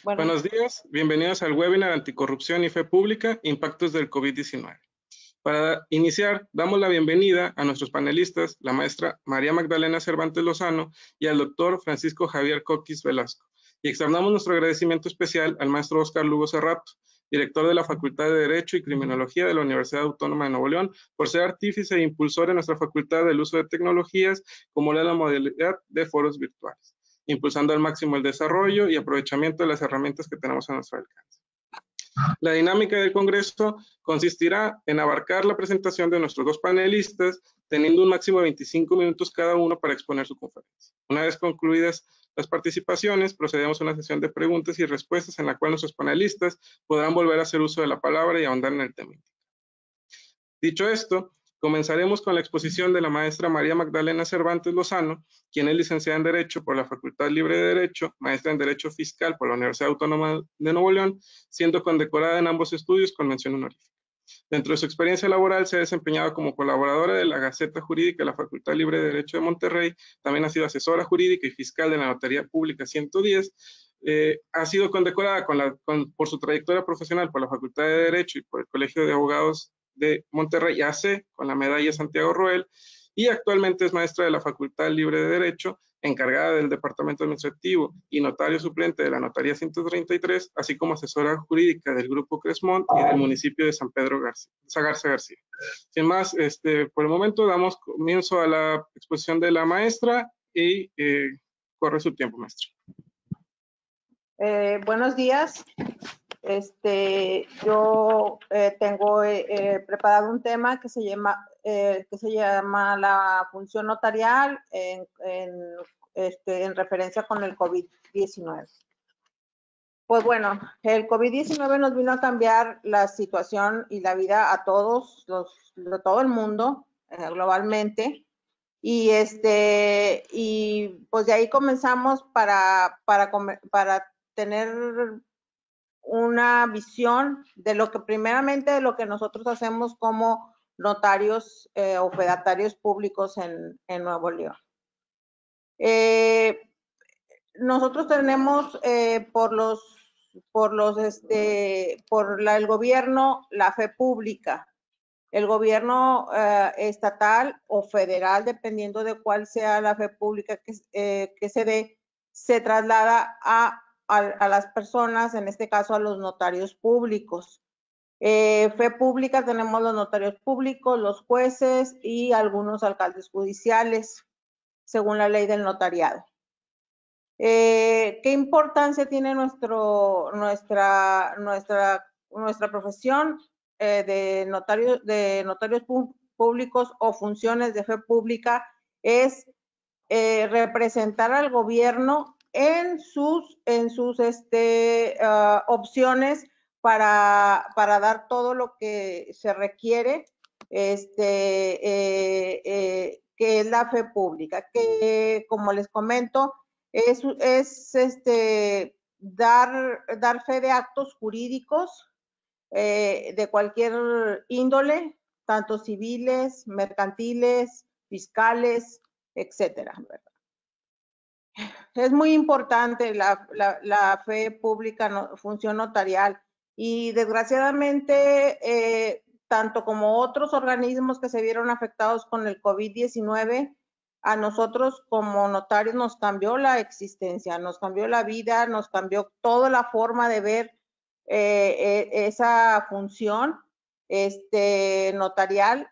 Buenos días, bienvenidos al webinar Anticorrupción y Fe Pública, Impactos del COVID-19. Para iniciar, damos la bienvenida a nuestros panelistas, la maestra María Magdalena Cervantes Lozano y al doctor Francisco Javier Coquis Velasco. Y externamos nuestro agradecimiento especial al maestro Óscar Lugo Cerrato, director de la Facultad de Derecho y Criminología de la Universidad Autónoma de Nuevo León, por ser artífice e impulsor en nuestra facultad del uso de tecnologías como la modalidad de foros virtuales, impulsando al máximo el desarrollo y aprovechamiento de las herramientas que tenemos a nuestro alcance. La dinámica del Congreso consistirá en abarcar la presentación de nuestros dos panelistas, teniendo un máximo de 25 minutos cada uno para exponer su conferencia. Una vez concluidas las participaciones, procedemos a una sesión de preguntas y respuestas en la cual nuestros panelistas podrán volver a hacer uso de la palabra y ahondar en el tema. Dicho esto, comenzaremos con la exposición de la maestra María Magdalena Cervantes Lozano, quien es licenciada en Derecho por la Facultad Libre de Derecho, maestra en Derecho Fiscal por la Universidad Autónoma de Nuevo León, siendo condecorada en ambos estudios con mención honorífica. Dentro de su experiencia laboral se ha desempeñado como colaboradora de la Gaceta Jurídica de la Facultad Libre de Derecho de Monterrey, también ha sido asesora jurídica y fiscal de la Notaría Pública 110, ha sido condecorada por su trayectoria profesional por la Facultad de Derecho y por el Colegio de Abogados de Monterrey AC con la medalla Santiago Roel, y actualmente es maestra de la Facultad Libre de Derecho, encargada del Departamento Administrativo y notario suplente de la Notaría 133, así como asesora jurídica del Grupo Cresmont y del municipio de San Pedro Garza García. Sin más, por el momento damos comienzo a la exposición de la maestra y corre su tiempo, maestra. Buenos días. Yo tengo preparado un tema que se llama la función notarial en referencia con el COVID-19. Pues bueno, el COVID-19 nos vino a cambiar la situación y la vida a todos, de todo el mundo, globalmente. Y pues de ahí comenzamos para tener una visión de lo que primeramente de lo que nosotros hacemos como notarios o fedatarios públicos en Nuevo León. Nosotros tenemos el gobierno la fe pública, el gobierno estatal o federal, dependiendo de cuál sea la fe pública que se dé, se traslada a las personas, en este caso a los notarios públicos. Fe pública tenemos los notarios públicos, los jueces y algunos alcaldes judiciales, según la ley del notariado. ¿Qué importancia tiene nuestra profesión de notarios públicos o funciones de fe pública? Es representar al gobierno en sus opciones para dar todo lo que se requiere, que es la fe pública, que como les comento, es dar fe de actos jurídicos de cualquier índole, tanto civiles, mercantiles, fiscales, etcétera, ¿verdad? Es muy importante la fe pública, función notarial, y desgraciadamente, tanto como otros organismos que se vieron afectados con el COVID-19, a nosotros como notarios nos cambió la existencia, nos cambió la vida, nos cambió toda la forma de ver esa función notarial.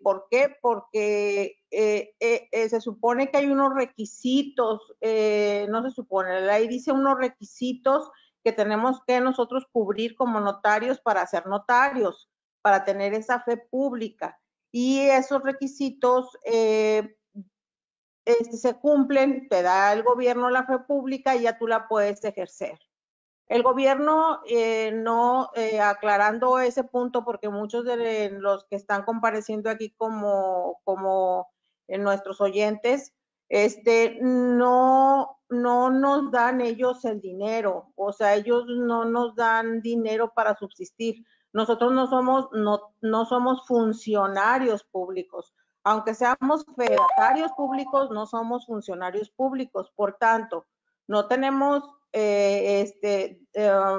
¿Por qué? Porque se supone que hay unos requisitos, no se supone, la ley dice unos requisitos que tenemos que nosotros cubrir como notarios para ser notarios, para tener esa fe pública. Y esos requisitos se cumplen, te da el gobierno la fe pública y ya tú la puedes ejercer. El gobierno, aclarando ese punto, porque muchos de los que están compareciendo aquí como nuestros oyentes, no nos dan ellos el dinero, o sea, ellos no nos dan dinero para subsistir. Nosotros no somos funcionarios públicos, Aunque seamos fedatarios públicos, no somos funcionarios públicos. Por tanto, no tenemos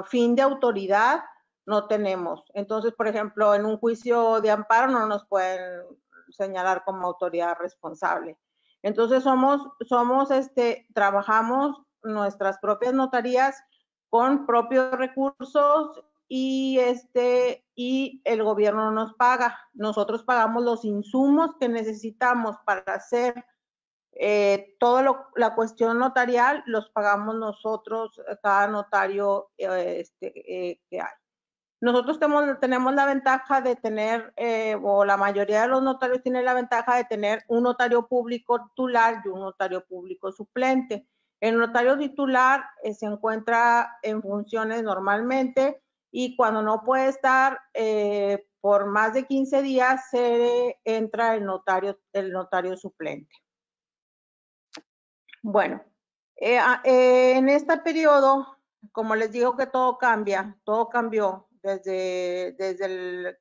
fin de autoridad, no tenemos. Entonces, por ejemplo, en un juicio de amparo no nos pueden señalar como autoridad responsable. Entonces, trabajamos nuestras propias notarías con propios recursos y el gobierno nos paga. Nosotros pagamos los insumos que necesitamos para hacer toda la cuestión notarial, los pagamos nosotros, cada notario que hay. Nosotros tenemos la ventaja de tener, o la mayoría de los notarios tienen la ventaja de tener un notario público titular y un notario público suplente. El notario titular se encuentra en funciones normalmente y cuando no puede estar por más de 15 días se entra el notario suplente. Bueno, en este periodo, como les digo que todo cambió desde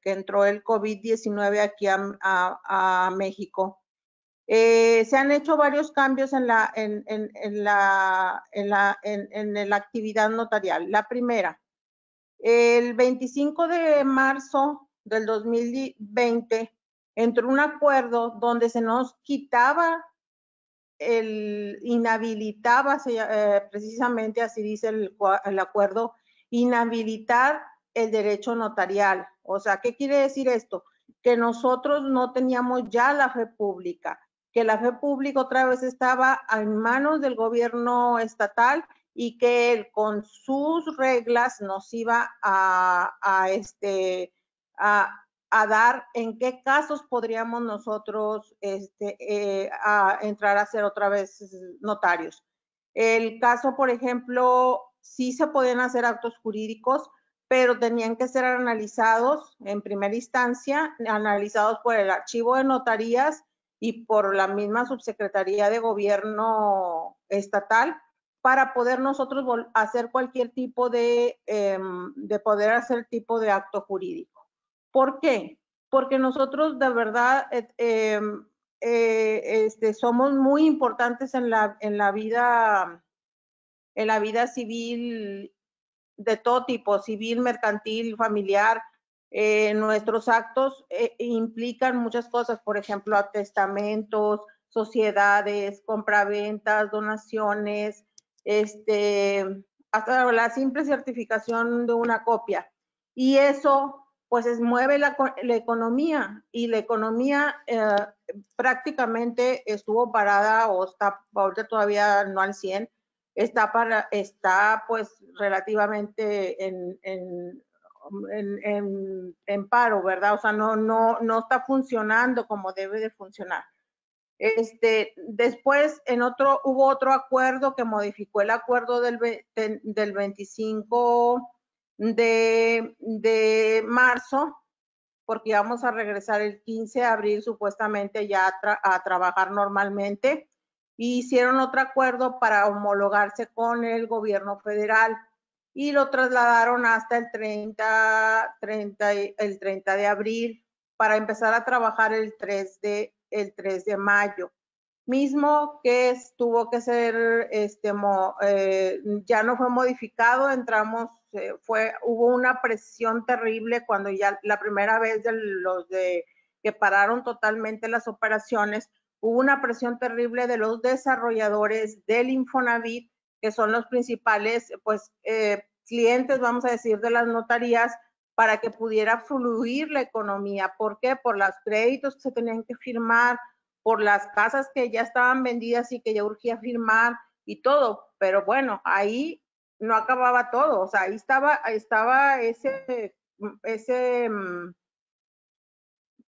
que entró el COVID-19 aquí a México. Se han hecho varios cambios en la actividad notarial. La primera, el 25 de marzo del 2020 entró un acuerdo donde se nos quitaba inhabilitaba, precisamente así dice el acuerdo, inhabilitar el derecho notarial. O sea, ¿qué quiere decir esto? Que nosotros no teníamos ya la fe pública, que la fe pública otra vez estaba en manos del gobierno estatal y que él con sus reglas nos iba a dar en qué casos podríamos nosotros entrar a ser otra vez notarios. El caso, por ejemplo, sí se podían hacer actos jurídicos, pero tenían que ser analizados en primera instancia, analizados por el archivo de notarías y por la misma subsecretaría de gobierno estatal para poder nosotros hacer cualquier tipo de poder hacer tipo de acto jurídico. ¿Por qué? Porque nosotros de verdad somos muy importantes en la vida civil de todo tipo, civil, mercantil, familiar. Nuestros actos implican muchas cosas, por ejemplo, testamentos, sociedades, compraventas, donaciones, hasta la simple certificación de una copia. Y eso pues mueve la economía, y la economía prácticamente estuvo parada o está ahorita todavía no al 100, está pues relativamente en paro, ¿verdad? O sea, no está funcionando como debe de funcionar. Después hubo otro acuerdo que modificó el acuerdo del 25 de marzo, porque íbamos a regresar el 15 de abril supuestamente ya a trabajar normalmente, y hicieron otro acuerdo para homologarse con el gobierno federal y lo trasladaron hasta el 30 de abril para empezar a trabajar el 3 de mayo. Mismo que tuvo que ser, ya no fue modificado, hubo una presión terrible cuando ya la primera vez que pararon totalmente las operaciones, hubo una presión terrible de los desarrolladores del Infonavit, que son los principales, pues, clientes, vamos a decir, de las notarías, para que pudiera fluir la economía. ¿Por qué? Por los créditos que se tenían que firmar, por las casas que ya estaban vendidas y que ya urgía firmar y todo. Pero bueno, ahí no acababa todo. O sea, ahí estaba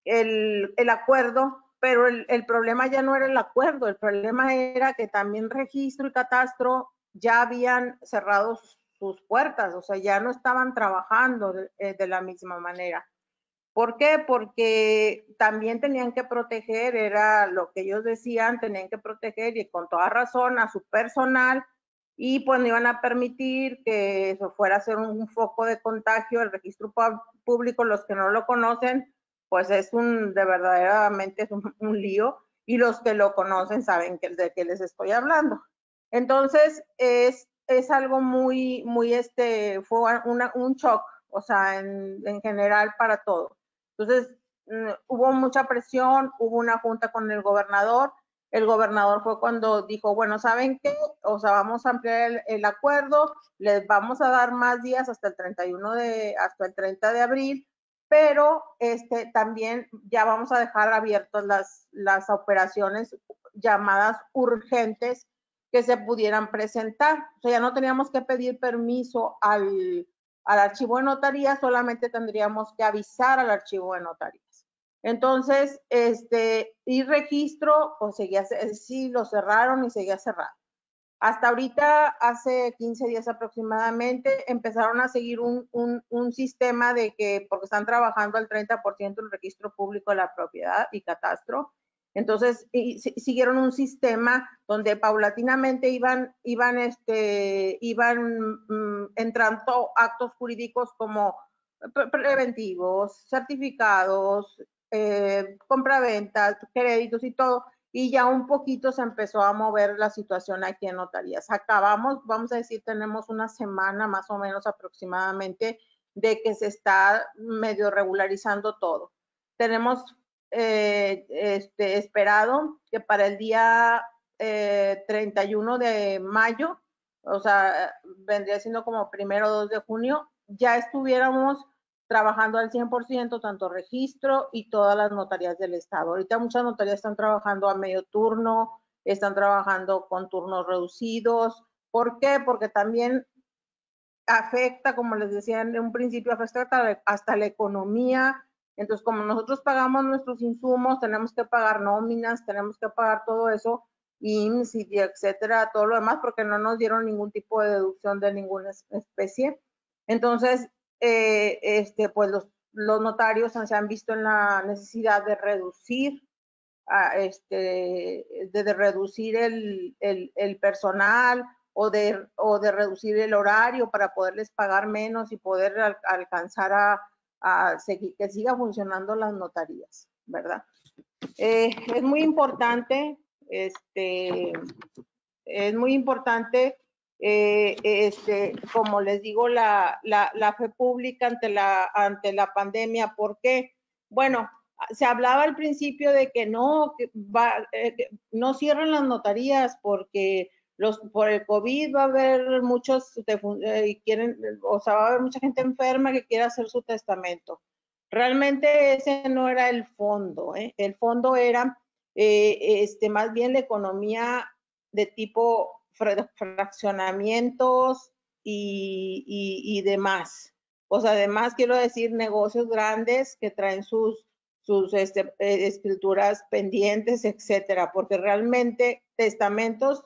el acuerdo, pero el problema ya no era el acuerdo, el problema era que también registro y catastro ya habían cerrado sus puertas, o sea, ya no estaban trabajando de la misma manera. ¿Por qué? Porque también tenían que proteger, era lo que ellos decían, tenían que proteger, y con toda razón, a su personal, y pues no iban a permitir que eso fuera a ser un foco de contagio. El registro público, los que no lo conocen, pues de verdaderamente es un lío, y los que lo conocen saben de qué les estoy hablando. Entonces, es algo muy, fue un shock, o sea, en general para todo. Entonces, hubo mucha presión, hubo una junta con el gobernador fue cuando dijo, bueno, ¿saben qué? O sea, vamos a ampliar el acuerdo, les vamos a dar más días hasta el 30 de abril, pero también ya vamos a dejar abiertas las operaciones llamadas urgentes que se pudieran presentar. O sea, ya no teníamos que pedir permiso al archivo de notaría, solamente tendríamos que avisar al archivo de notarías. Entonces, y registro, pues sí, lo cerraron y seguía cerrado. Hasta ahorita, hace 15 días aproximadamente, empezaron a seguir un sistema de que, porque están trabajando al 30% el registro público de la propiedad y catastro, entonces siguieron un sistema donde paulatinamente iban entrando actos jurídicos como preventivos, certificados, compraventas, créditos y todo, y ya un poquito se empezó a mover la situación aquí en notarías. Acabamos, vamos a decir, tenemos una semana más o menos aproximadamente de que se está medio regularizando todo. Tenemos esperado que para el día 31 de mayo, o sea, vendría siendo como 1 o 2 de junio, ya estuviéramos trabajando al 100%, tanto registro y todas las notarías del estado. Ahorita muchas notarías están trabajando a medio turno, están trabajando con turnos reducidos. ¿Por qué? Porque también afecta, como les decía en un principio, afecta hasta la economía. Entonces, como nosotros pagamos nuestros insumos, tenemos que pagar nóminas, tenemos que pagar todo eso, IMSS y etcétera, todo lo demás, porque no nos dieron ningún tipo de deducción de ninguna especie. Entonces, pues los notarios se han visto en la necesidad de reducir de reducir el personal o de reducir el horario para poderles pagar menos y poder alcanzar a seguir, que siga funcionando las notarías, ¿verdad? Es muy importante, como les digo, la fe pública ante la pandemia. ¿Por qué? Bueno, se hablaba al principio de que no cierren las notarías porque por el COVID va a haber muchos o sea, va a haber mucha gente enferma que quiere hacer su testamento. Realmente ese no era el fondo, ¿eh? El fondo era más bien la economía de tipo fraccionamientos y demás. O sea, además quiero decir negocios grandes que traen sus escrituras pendientes, etcétera, porque realmente testamentos,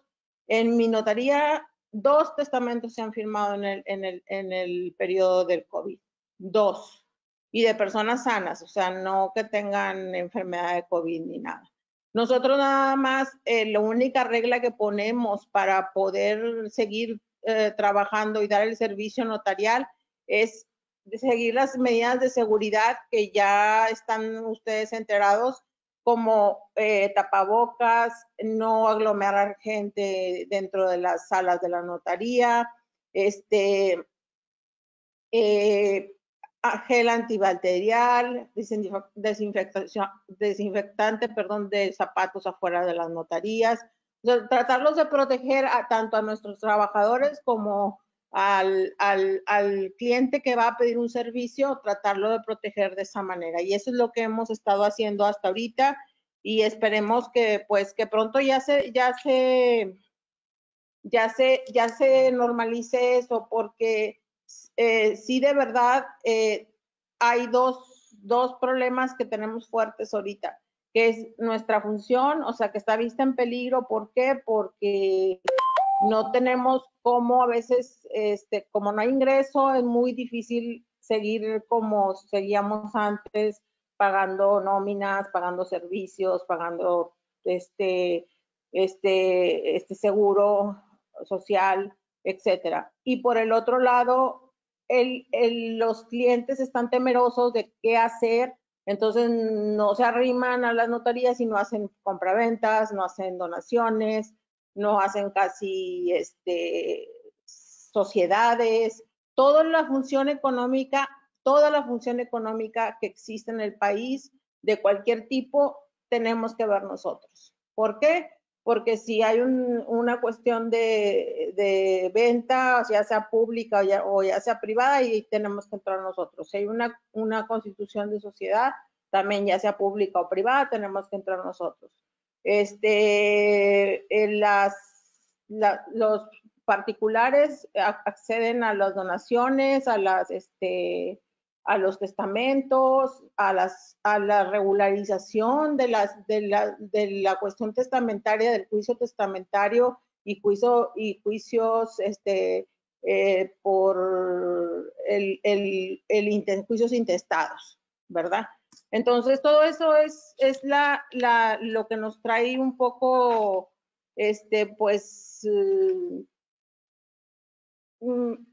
en mi notaría, 2 testamentos se han firmado en el periodo del COVID, 2, y de personas sanas, o sea, no que tengan enfermedad de COVID ni nada. Nosotros nada más, la única regla que ponemos para poder seguir trabajando y dar el servicio notarial es de seguir las medidas de seguridad que ya están ustedes enterados, como tapabocas, no aglomerar gente dentro de las salas de la notaría, gel antibacterial, desinfectante, de zapatos afuera de las notarías. O sea, tratarlos de proteger tanto a nuestros trabajadores como al cliente que va a pedir un servicio, tratarlo de proteger de esa manera. Y eso es lo que hemos estado haciendo hasta ahorita, y esperemos que pues que pronto ya se normalice eso, porque sí, de verdad, hay dos problemas que tenemos fuertes ahorita, que es nuestra función, o sea, que está vista en peligro. ¿Por qué? Porque no tenemos cómo, a veces, como no hay ingreso, es muy difícil seguir como seguíamos antes, pagando nóminas, pagando servicios, pagando seguro social, etcétera. Y por el otro lado, los clientes están temerosos de qué hacer, Entonces no se arriman a las notarías y no hacen compraventas, no hacen donaciones, no hacen casi sociedades, toda la función económica que existe en el país de cualquier tipo tenemos que ver nosotros. ¿Por qué? Porque si hay una cuestión de venta, ya sea pública o ya sea privada, ahí tenemos que entrar nosotros. Si hay una constitución de sociedad, también ya sea pública o privada, tenemos que entrar nosotros. Los particulares acceden a las donaciones, a los testamentos, a la regularización de la cuestión testamentaria, del juicio testamentario y juicios por juicios intestados, ¿verdad? Entonces, todo eso es lo que nos trae un poco, pues,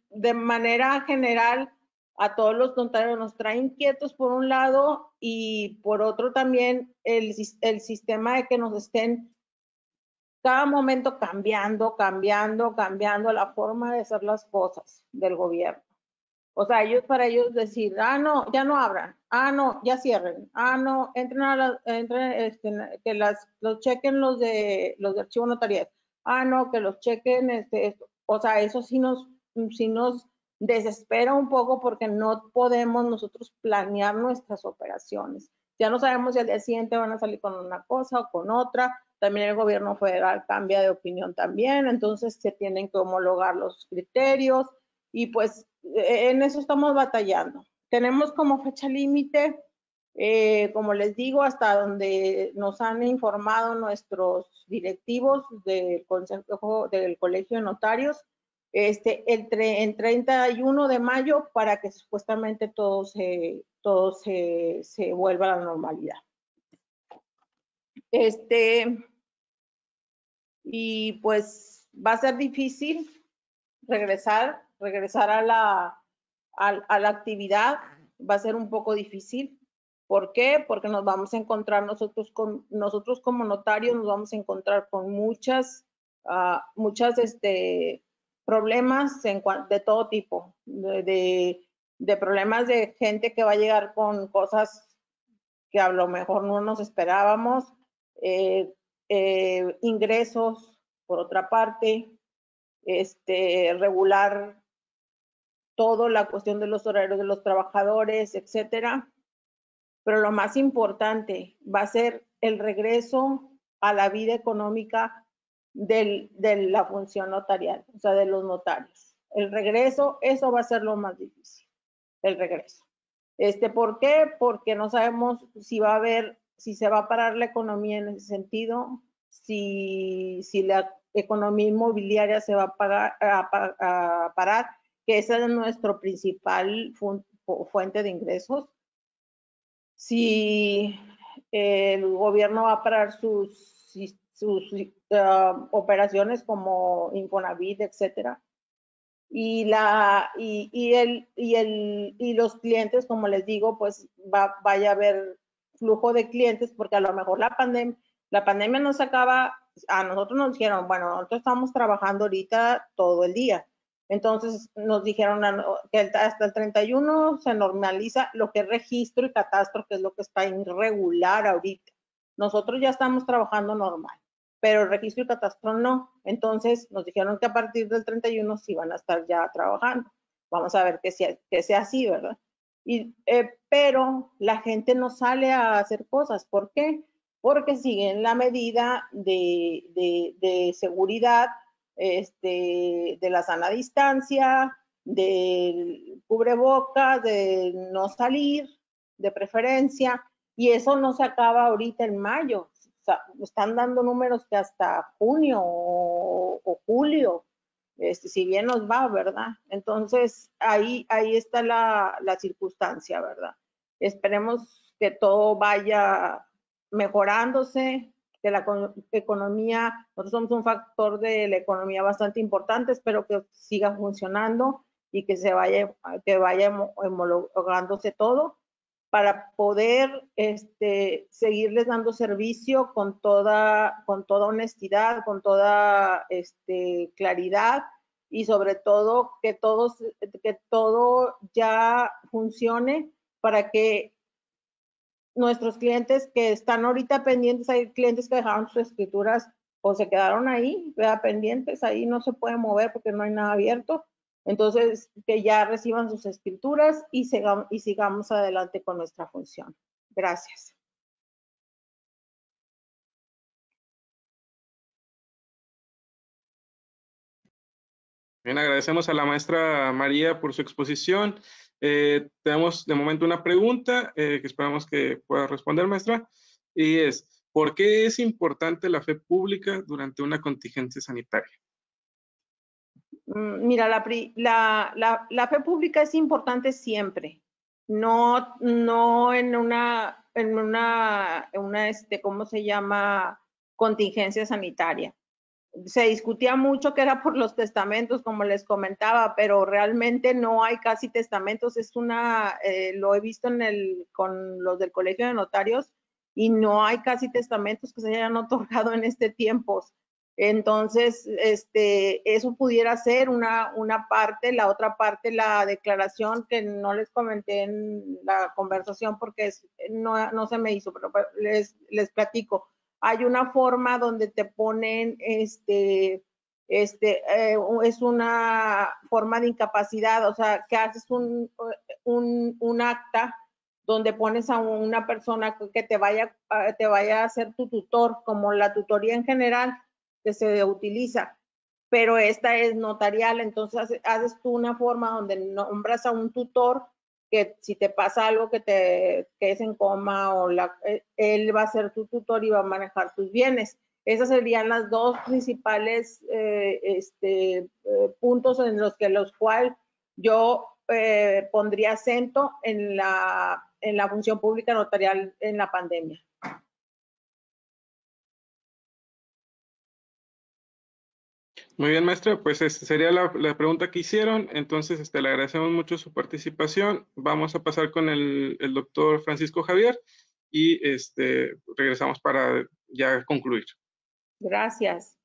de manera general, a todos los notarios nos trae inquietos por un lado y por otro también el sistema de que nos estén cada momento cambiando la forma de hacer las cosas del gobierno. O sea, para ellos decir, no, ya no abran, no, ya cierren, no, que los chequen los de archivo notarial, no, que los chequen, o sea, eso sí nos desespera un poco porque no podemos nosotros planear nuestras operaciones. Ya no sabemos si al día siguiente van a salir con una cosa o con otra. También el gobierno federal cambia de opinión también, entonces se tienen que homologar los criterios y pues en eso estamos batallando. Tenemos como fecha límite, como les digo, hasta donde nos han informado nuestros directivos del Consejo del Colegio de Notarios, en 31 de mayo para que supuestamente todo se vuelva a la normalidad. Y pues va a ser difícil regresar a la actividad, va a ser un poco difícil. ¿Por qué? Porque nos vamos a encontrar nosotros como notarios, nos vamos a encontrar con muchas problemas de todo tipo, de problemas de gente que va a llegar con cosas que a lo mejor no nos esperábamos, ingresos, por otra parte, regular toda la cuestión de los horarios de los trabajadores, etcétera. Pero lo más importante va a ser el regreso a la vida económica de la función notarial, o sea, de los notarios. El regreso, eso va a ser lo más difícil, el regreso. ¿Por qué? Porque no sabemos si se va a parar la economía en ese sentido, si la economía inmobiliaria se va a parar, que esa es nuestra principal fuente de ingresos. Si el gobierno va a parar sus operaciones como Infonavit, etcétera. Y los clientes, como les digo, pues vaya a haber flujo de clientes, porque a lo mejor la pandemia nos acaba, a nosotros nos dijeron, bueno, nosotros estamos trabajando ahorita todo el día. Entonces nos dijeron que hasta el 31 se normaliza lo que es registro y catastro, que es lo que está irregular ahorita. Nosotros ya estamos trabajando normal, pero el registro y catastro no. Entonces nos dijeron que a partir del 31 sí van a estar ya trabajando. Vamos a ver que sea así, ¿verdad? Pero la gente no sale a hacer cosas. ¿Por qué? Porque siguen la medida de seguridad, de la sana distancia, del cubrebocas, de no salir, de preferencia, y eso no se acaba ahorita en mayo. O sea, están dando números que hasta junio o julio, si bien nos va, ¿verdad? Entonces, ahí está la circunstancia, ¿verdad? Esperemos que todo vaya mejorándose, que la economía, nosotros somos un factor de la economía bastante importante, espero que siga funcionando y que vaya homologándose todo. para poder seguirles dando servicio con toda honestidad, con toda claridad y sobre todo que todo ya funcione para que nuestros clientes que están ahorita pendientes, hay clientes que dejaron sus escrituras o se quedaron ahí, ¿verdad? Pendientes, ahí no se pueden mover porque no hay nada abierto. Entonces, que ya reciban sus escrituras y sigamos adelante con nuestra función. Gracias. Bien, agradecemos a la maestra María por su exposición. Tenemos de momento una pregunta que esperamos que pueda responder, maestra, y es, ¿por qué es importante la fe pública durante una contingencia sanitaria? Mira, la fe pública es importante siempre, no en una ¿cómo se llama? Contingencia sanitaria. Se discutía mucho que era por los testamentos, como les comentaba, pero realmente no hay casi testamentos. Lo he visto con los del Colegio de Notarios y no hay casi testamentos que se hayan otorgado en este tiempo. Entonces, eso pudiera ser una parte. La otra parte, la declaración que no les comenté en la conversación porque no se me hizo, pero les platico. Hay una forma donde te ponen, es una forma de incapacidad, o sea, que haces un acta donde pones a una persona que te vaya a hacer tu tutor, como la tutoría en general que se utiliza, pero esta es notarial, entonces haces tú una forma donde nombras a un tutor que si te pasa algo que es en coma él va a ser tu tutor y va a manejar tus bienes. Esas serían las dos principales puntos en los cuales yo pondría acento en la función pública notarial en la pandemia. Muy bien, maestra, pues sería la pregunta que hicieron, entonces le agradecemos mucho su participación. Vamos a pasar con el doctor Francisco Javier y regresamos para ya concluir. Gracias.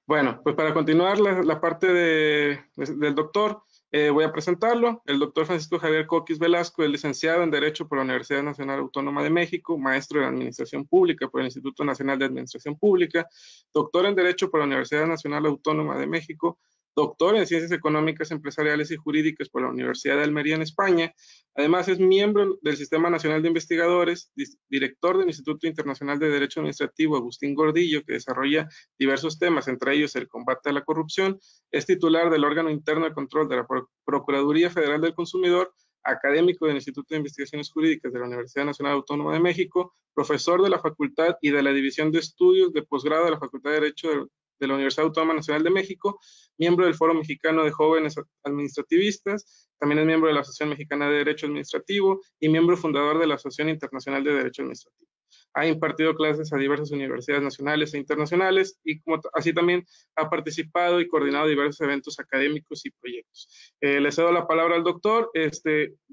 Bueno, pues para continuar la parte del doctor, voy a presentarlo. El doctor Francisco Javier Coquis Velasco es licenciado en Derecho por la Universidad Nacional Autónoma de México, maestro en Administración Pública por el Instituto Nacional de Administración Pública, doctor en Derecho por la Universidad Nacional Autónoma de México, doctor en Ciencias Económicas, Empresariales y Jurídicas por la Universidad de Almería en España. Además es miembro del Sistema Nacional de Investigadores, director del Instituto Internacional de Derecho Administrativo Agustín Gordillo, que desarrolla diversos temas, entre ellos el combate a la corrupción. Es titular del órgano interno de control de la Procuraduría Federal del Consumidor, académico del Instituto de Investigaciones Jurídicas de la Universidad Nacional Autónoma de México, profesor de la Facultad y de la División de Estudios de Posgrado de la Facultad de Derecho de la Universidad Autónoma Nacional de México, miembro del Foro Mexicano de Jóvenes Administrativistas, también es miembro de la Asociación Mexicana de Derecho Administrativo y miembro fundador de la Asociación Internacional de Derecho Administrativo. Ha impartido clases a diversas universidades nacionales e internacionales y así también ha participado y coordinado diversos eventos académicos y proyectos. Le cedo la palabra al doctor.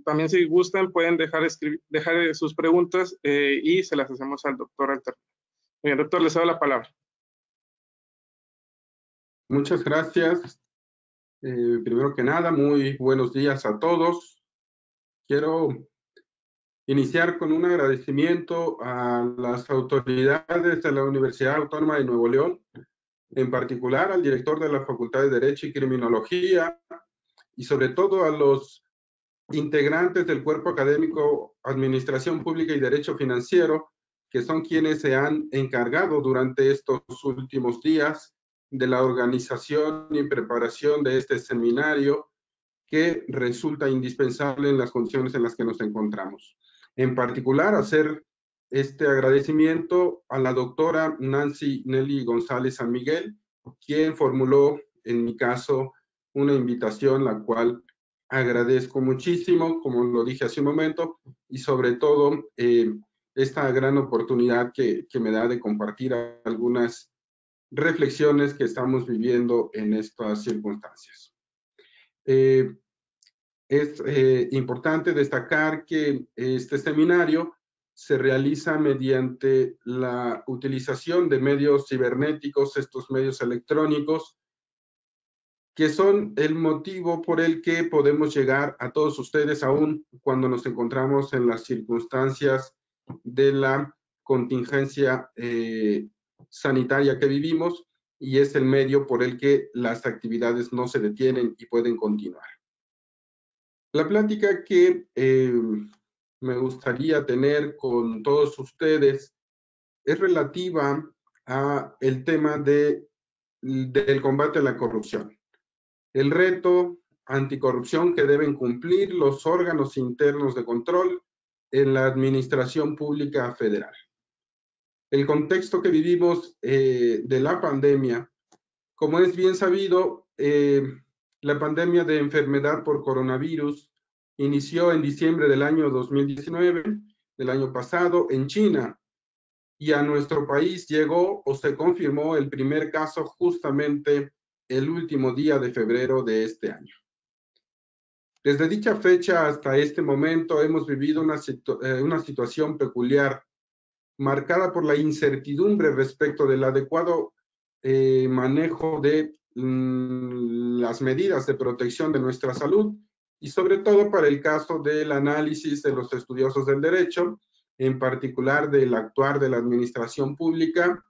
También si gustan pueden dejar sus preguntas y se las hacemos al doctor al terminar. Bien, doctor, le cedo la palabra. Muchas gracias. Primero que nada, muy buenos días a todos. Quiero iniciar con un agradecimiento a las autoridades de la Universidad Autónoma de Nuevo León, en particular al director de la Facultad de Derecho y Criminología, y sobre todo a los integrantes del cuerpo académico Administración Pública y Derecho Financiero, que son quienes se han encargado durante estos últimos días de la organización y preparación de este seminario que resulta indispensable en las condiciones en las que nos encontramos. En particular, hacer este agradecimiento a la doctora Nancy Nelly González San Miguel, quien formuló, en mi caso, una invitación, la cual agradezco muchísimo, como lo dije hace un momento, y sobre todo esta gran oportunidad que me da de compartir algunas reflexiones que estamos viviendo en estas circunstancias. Es importante destacar que este seminario se realiza mediante la utilización de medios cibernéticos, estos medios electrónicos, que son el motivo por el que podemos llegar a todos ustedes, aún cuando nos encontramos en las circunstancias de la contingencia sanitaria que vivimos, y es el medio por el que las actividades no se detienen y pueden continuar. La plática que me gustaría tener con todos ustedes es relativa a el tema del combate a la corrupción. El reto anticorrupción que deben cumplir los órganos internos de control en la Administración Pública Federal. El contexto que vivimos de la pandemia, como es bien sabido, la pandemia de enfermedad por coronavirus inició en diciembre del año 2019, del año pasado, en China, y a nuestro país llegó o se confirmó el primer caso justamente el último día de febrero de este año. Desde dicha fecha hasta este momento hemos vivido una situación peculiar, marcada por la incertidumbre respecto del adecuado manejo de las medidas de protección de nuestra salud, y sobre todo para el caso del análisis de los estudiosos del derecho, en particular del actuar de la administración pública,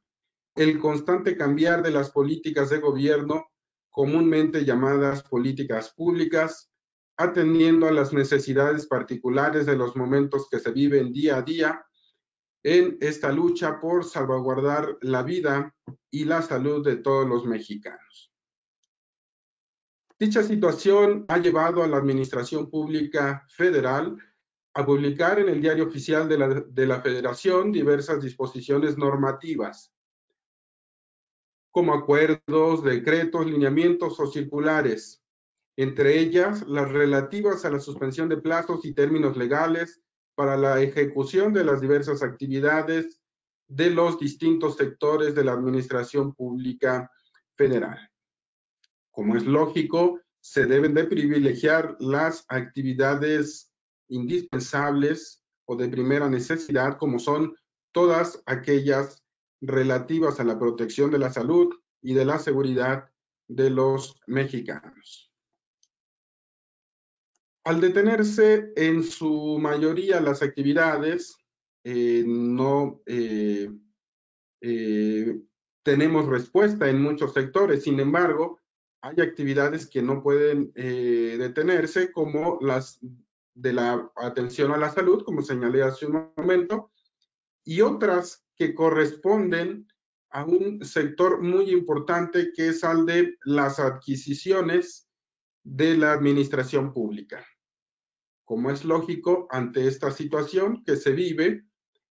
el constante cambiar de las políticas de gobierno, comúnmente llamadas políticas públicas, atendiendo a las necesidades particulares de los momentos que se viven día a día en esta lucha por salvaguardar la vida y la salud de todos los mexicanos. Dicha situación ha llevado a la Administración Pública Federal a publicar en el Diario Oficial de la Federación diversas disposiciones normativas, como acuerdos, decretos, lineamientos o circulares, entre ellas las relativas a la suspensión de plazos y términos legales para la ejecución de las diversas actividades de los distintos sectores de la Administración Pública Federal. Como es lógico, se deben de privilegiar las actividades indispensables o de primera necesidad, como son todas aquellas relativas a la protección de la salud y de la seguridad de los mexicanos. Al detenerse en su mayoría las actividades, no tenemos respuesta en muchos sectores. Sin embargo, hay actividades que no pueden detenerse, como las de la atención a la salud, como señalé hace un momento, y otras que corresponden a un sector muy importante, que es al de las adquisiciones de la administración pública. Como es lógico, ante esta situación que se vive,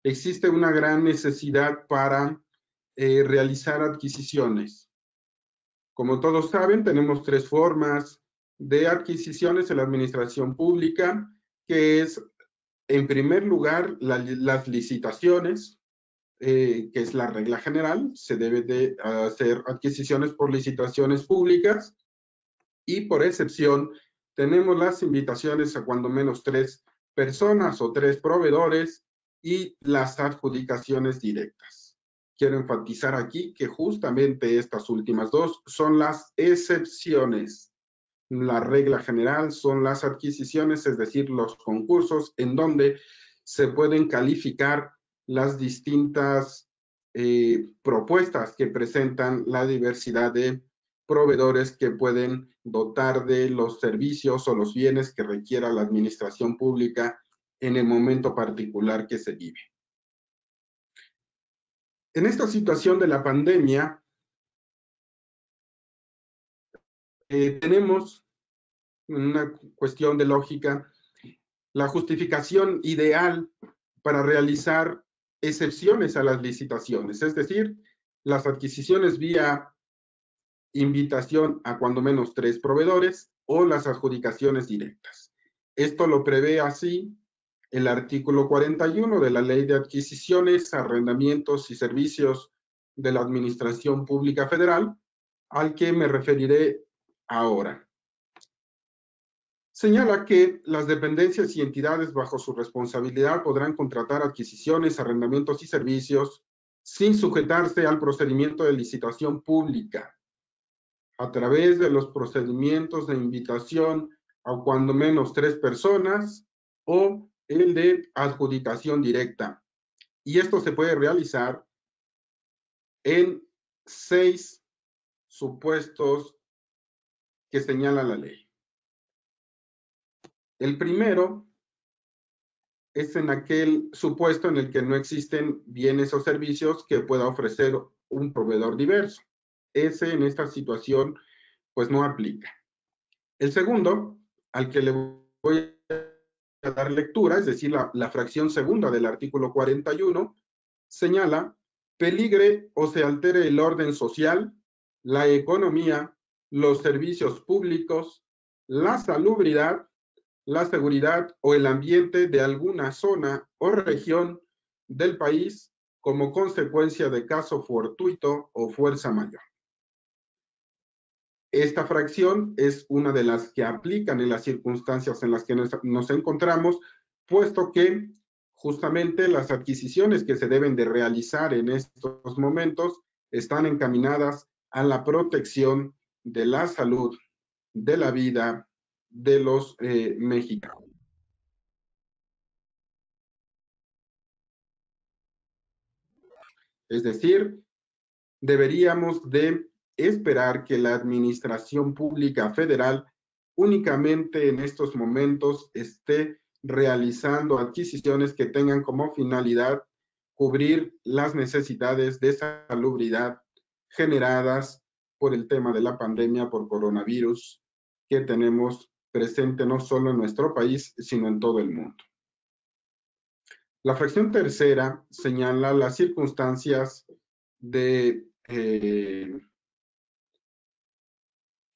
existe una gran necesidad para realizar adquisiciones. Como todos saben, tenemos tres formas de adquisiciones en la administración pública, que es, en primer lugar, las licitaciones, que es la regla general. Se debe de hacer adquisiciones por licitaciones públicas, y por excepción tenemos las invitaciones a cuando menos 3 personas o 3 proveedores, y las adjudicaciones directas. Quiero enfatizar aquí que justamente estas últimas dos son las excepciones. La regla general son las adquisiciones, es decir, los concursos en donde se pueden calificar las distintas propuestas que presentan la diversidad de proveedores que pueden dotar de los servicios o los bienes que requiera la administración pública en el momento particular que se vive. En esta situación de la pandemia, tenemos una cuestión de lógica. La justificación ideal para realizar excepciones a las licitaciones, es decir, las adquisiciones vía invitación a cuando menos 3 proveedores, o las adjudicaciones directas. Esto lo prevé así el artículo 41 de la Ley de Adquisiciones, Arrendamientos y Servicios de la Administración Pública Federal, al que me referiré ahora. señala que las dependencias y entidades bajo su responsabilidad podrán contratar adquisiciones, arrendamientos y servicios sin sujetarse al procedimiento de licitación pública, a través de los procedimientos de invitación a cuando menos 3 personas o el de adjudicación directa. Y esto se puede realizar en 6 supuestos que señala la ley. El primero es en aquel supuesto en el que no existen bienes o servicios que pueda ofrecer un proveedor diverso. Ese en esta situación pues no aplica. El segundo, al que le voy a dar lectura, es decir, la fracción segunda del artículo 41, señala: peligre o se altere el orden social, la economía, los servicios públicos, la salubridad, la seguridad o el ambiente de alguna zona o región del país como consecuencia de caso fortuito o fuerza mayor. Esta fracción es una de las que aplican en las circunstancias en las que nos encontramos, puesto que justamente las adquisiciones que se deben de realizar en estos momentos están encaminadas a la protección de la salud, de la vida de los mexicanos. Es decir, deberíamos de esperar que la Administración Pública Federal únicamente en estos momentos esté realizando adquisiciones que tengan como finalidad cubrir las necesidades de salubridad generadas por el tema de la pandemia por coronavirus que tenemos presente no solo en nuestro país, sino en todo el mundo. La fracción tercera señala las circunstancias de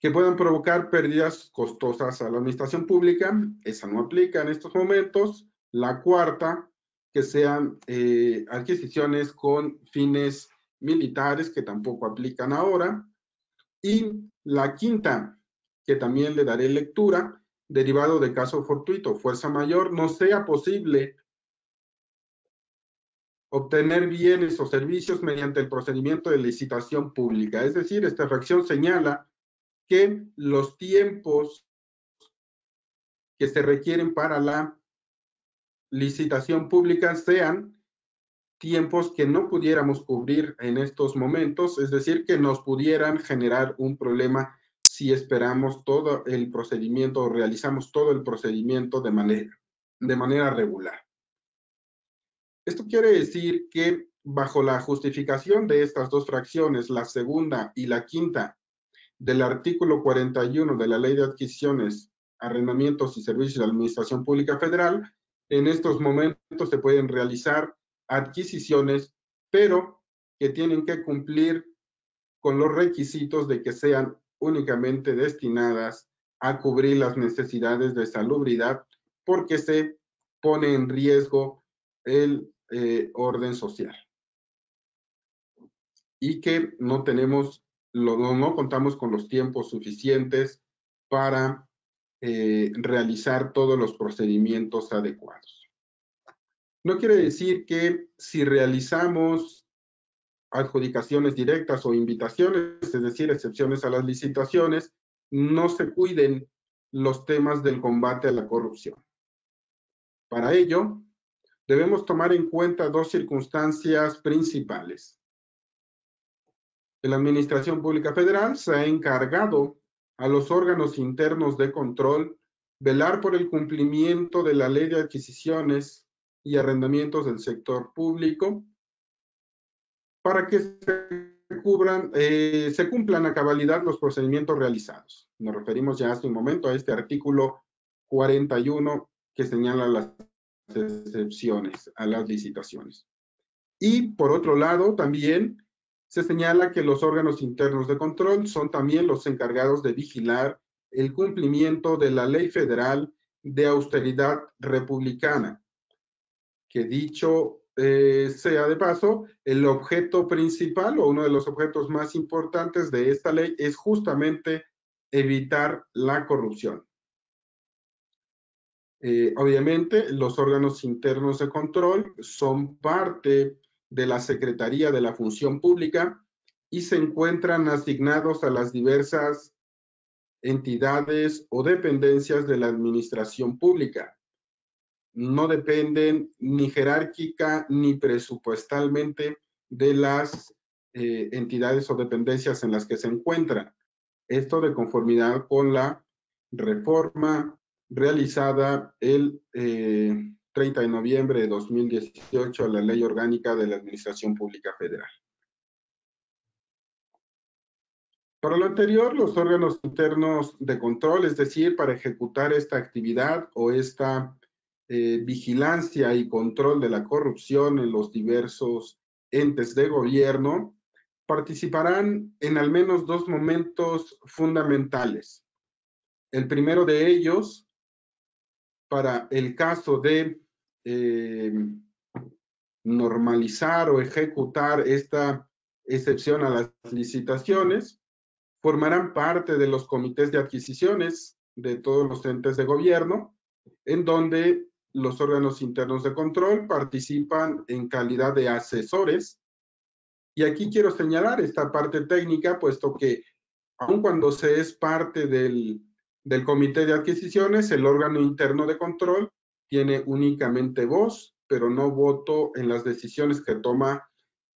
que puedan provocar pérdidas costosas a la administración pública. Esa no aplica en estos momentos. La cuarta, que sean adquisiciones con fines militares, que tampoco aplican ahora. Y la quinta, que también le daré lectura, derivado de caso fortuito, fuerza mayor, no sea posible obtener bienes o servicios mediante el procedimiento de licitación pública. Es decir, esta fracción señala que los tiempos que se requieren para la licitación pública sean tiempos que no pudiéramos cubrir en estos momentos, es decir, que nos pudieran generar un problema si esperamos todo el procedimiento o realizamos todo el procedimiento de manera regular. Esto quiere decir que bajo la justificación de estas dos fracciones, la segunda y la quinta del artículo 41 de la Ley de Adquisiciones, Arrendamientos y Servicios de la Administración Pública Federal, en estos momentos se pueden realizar adquisiciones, pero que tienen que cumplir con los requisitos de que sean únicamente destinadas a cubrir las necesidades de salubridad, porque se pone en riesgo el orden social. Y que no contamos con los tiempos suficientes para realizar todos los procedimientos adecuados. No quiere decir que si realizamos adjudicaciones directas o invitaciones, es decir, excepciones a las licitaciones, no se cuiden los temas del combate a la corrupción. Para ello, debemos tomar en cuenta dos circunstancias principales. La Administración Pública Federal se ha encargado a los órganos internos de control velar por el cumplimiento de la Ley de Adquisiciones y Arrendamientos del sector público para que se cumplan a cabalidad los procedimientos realizados. Nos referimos ya hace un momento a este artículo 41 que señala las excepciones a las licitaciones. Y por otro lado, también se señala que los órganos internos de control son también los encargados de vigilar el cumplimiento de la Ley Federal de Austeridad Republicana, que dicho sea de paso, el objeto principal o uno de los objetos más importantes de esta ley es justamente evitar la corrupción. Obviamente, los órganos internos de control son parte de la Secretaría de la Función Pública y se encuentran asignados a las diversas entidades o dependencias de la administración pública. No dependen ni jerárquica ni presupuestalmente de las entidades o dependencias en las que se encuentran. Esto de conformidad con la reforma realizada el 30 de noviembre de 2018 a la Ley Orgánica de la Administración Pública Federal. Para lo anterior, los órganos internos de control, es decir, para ejecutar esta actividad o esta vigilancia y control de la corrupción en los diversos entes de gobierno, participarán en al menos dos momentos fundamentales. El primero de ellos, para el caso de normalizar o ejecutar esta excepción a las licitaciones, formarán parte de los comités de adquisiciones de todos los entes de gobierno, en donde los órganos internos de control participan en calidad de asesores. Y aquí quiero señalar esta parte técnica, puesto que aun cuando se es parte del comité de adquisiciones, el órgano interno de control tiene únicamente voz, pero no voto en las decisiones que toma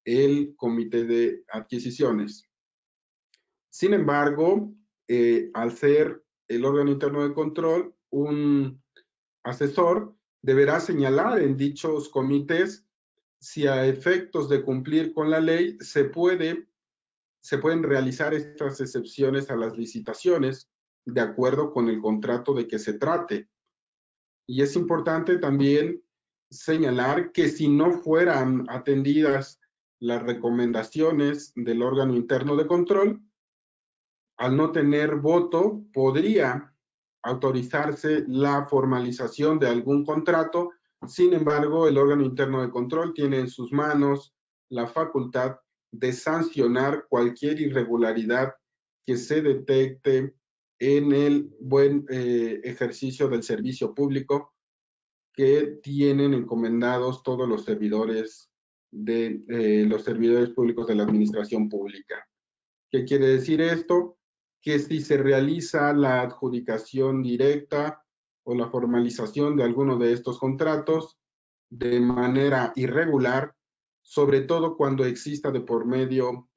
el comité de adquisiciones. Sin embargo, al ser el órgano interno de control, un asesor deberá señalar en dichos comités si a efectos de cumplir con la ley se pueden realizar estas excepciones a las licitaciones de acuerdo con el contrato de que se trate. Y es importante también señalar que si no fueran atendidas las recomendaciones del órgano interno de control, al no tener voto, podría autorizarse la formalización de algún contrato. Sin embargo, el órgano interno de control tiene en sus manos la facultad de sancionar cualquier irregularidad que se detecte en el buen ejercicio del servicio público que tienen encomendados todos los servidores públicos de la administración pública. ¿Qué quiere decir esto? Que si se realiza la adjudicación directa o la formalización de alguno de estos contratos de manera irregular, sobre todo cuando exista de por medio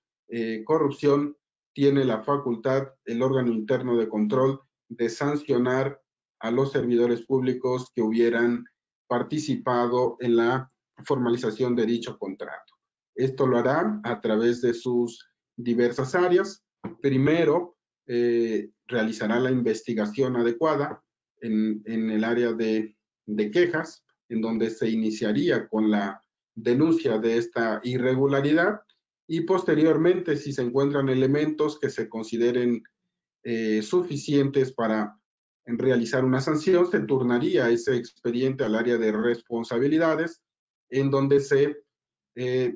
corrupción, tiene la facultad el órgano interno de control de sancionar a los servidores públicos que hubieran participado en la formalización de dicho contrato. Esto lo hará a través de sus diversas áreas. Primero, realizará la investigación adecuada en el área de quejas, en donde se iniciaría con la denuncia de esta irregularidad y posteriormente, si se encuentran elementos que se consideren suficientes para realizar una sanción, se turnaría ese expediente al área de responsabilidades, en donde se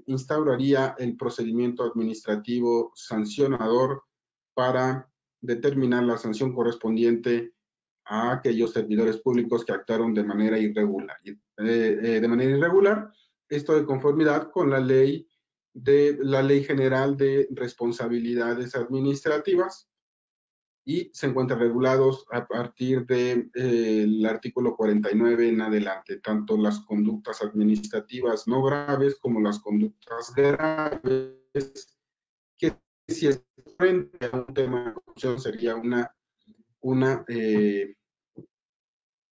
instauraría el procedimiento administrativo sancionador para determinar la sanción correspondiente a aquellos servidores públicos que actuaron de manera irregular. Esto de conformidad con la Ley General de Responsabilidades Administrativas, y se encuentran regulados a partir del artículo 49 en adelante, tanto las conductas administrativas no graves como las conductas graves, que si es frente a un tema de corrupción sería una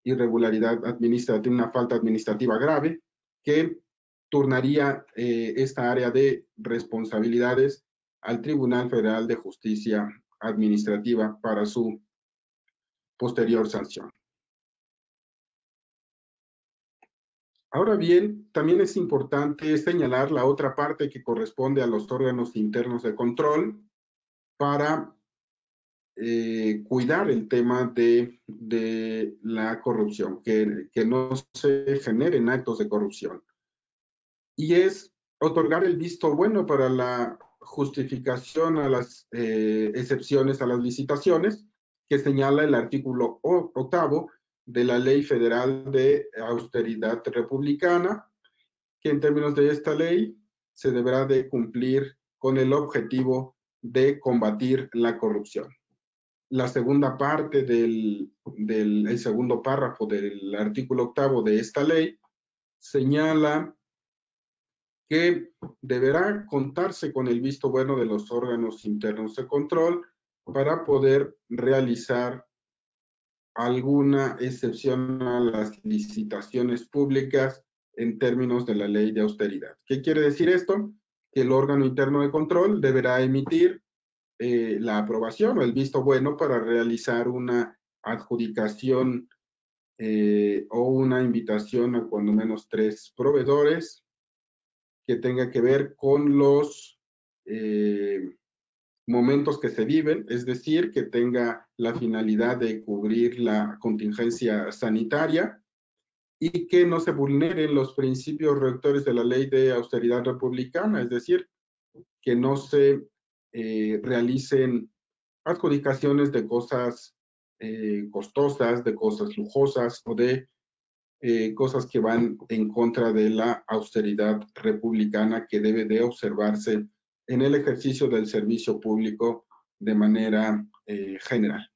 irregularidad administrativa, una falta administrativa grave, que turnaría esta área de responsabilidades al Tribunal Federal de Justicia Administrativa para su posterior sanción. Ahora bien, también es importante señalar la otra parte que corresponde a los órganos internos de control para cuidar el tema de la corrupción, que no se generen actos de corrupción. Y es otorgar el visto bueno para la justificación a las excepciones a las licitaciones, que señala el artículo 8 de la Ley Federal de Austeridad Republicana, que en términos de esta ley se deberá de cumplir con el objetivo de combatir la corrupción. La segunda parte el segundo párrafo del artículo 8º de esta ley señala que deberá contarse con el visto bueno de los órganos internos de control para poder realizar alguna excepción a las licitaciones públicas en términos de la ley de austeridad. ¿Qué quiere decir esto? Que el órgano interno de control deberá emitir la aprobación o el visto bueno para realizar una adjudicación o una invitación a cuando menos 3 proveedores que tenga que ver con los momentos que se viven, es decir, que tenga la finalidad de cubrir la contingencia sanitaria y que no se vulneren los principios rectores de la ley de austeridad republicana, es decir, que no se realicen adjudicaciones de cosas costosas, de cosas lujosas o de cosas que van en contra de la austeridad republicana que debe de observarse en el ejercicio del servicio público de manera general.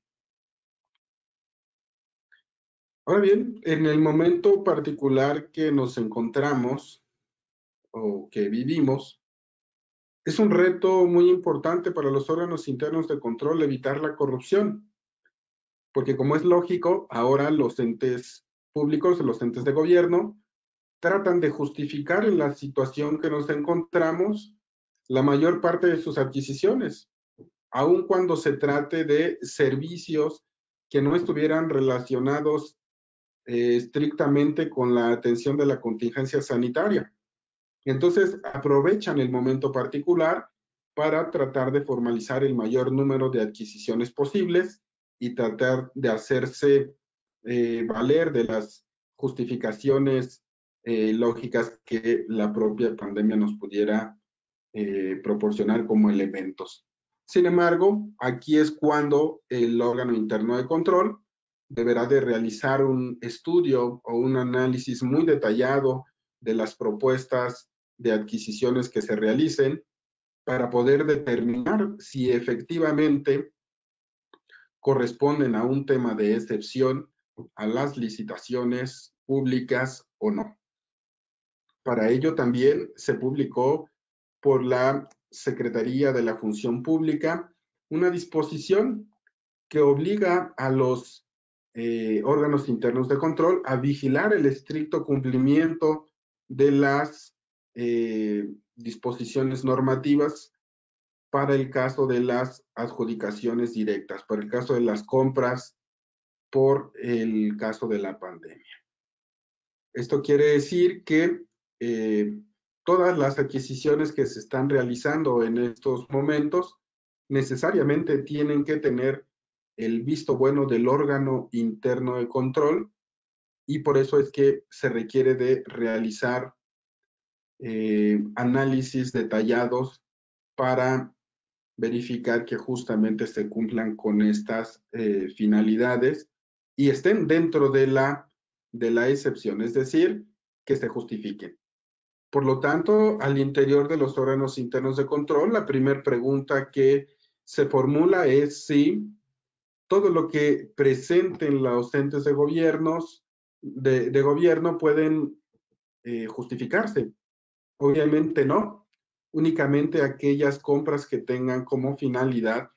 Ahora bien, en el momento particular que nos encontramos o que vivimos, es un reto muy importante para los órganos internos de control evitar la corrupción, porque como es lógico, ahora los entes públicos, los entes de gobierno, tratan de justificar en la situación que nos encontramos la mayor parte de sus adquisiciones, aun cuando se trate de servicios que no estuvieran relacionados estrictamente con la atención de la contingencia sanitaria. Entonces, aprovechan el momento particular para tratar de formalizar el mayor número de adquisiciones posibles y tratar de hacerse valer de las justificaciones lógicas que la propia pandemia nos pudiera proporcionar como elementos. Sin embargo, aquí es cuando el órgano interno de control deberá de realizar un estudio o un análisis muy detallado de las propuestas de adquisiciones que se realicen para poder determinar si efectivamente corresponden a un tema de excepción a las licitaciones públicas o no. Para ello también se publicó por la Secretaría de la Función Pública una disposición que obliga a los órganos internos de control a vigilar el estricto cumplimiento de las disposiciones normativas para el caso de las adjudicaciones directas, para el caso de las compras por el caso de la pandemia. Esto quiere decir que todas las adquisiciones que se están realizando en estos momentos necesariamente tienen que tener el visto bueno del órgano interno de control y por eso es que se requiere de realizar análisis detallados para verificar que justamente se cumplan con estas finalidades y estén dentro de la excepción, es decir, que se justifiquen. Por lo tanto, al interior de los órganos internos de control, la primera pregunta que se formula es si todo lo que presenten los entes de gobierno pueden justificarse. Obviamente no, únicamente aquellas compras que tengan como finalidad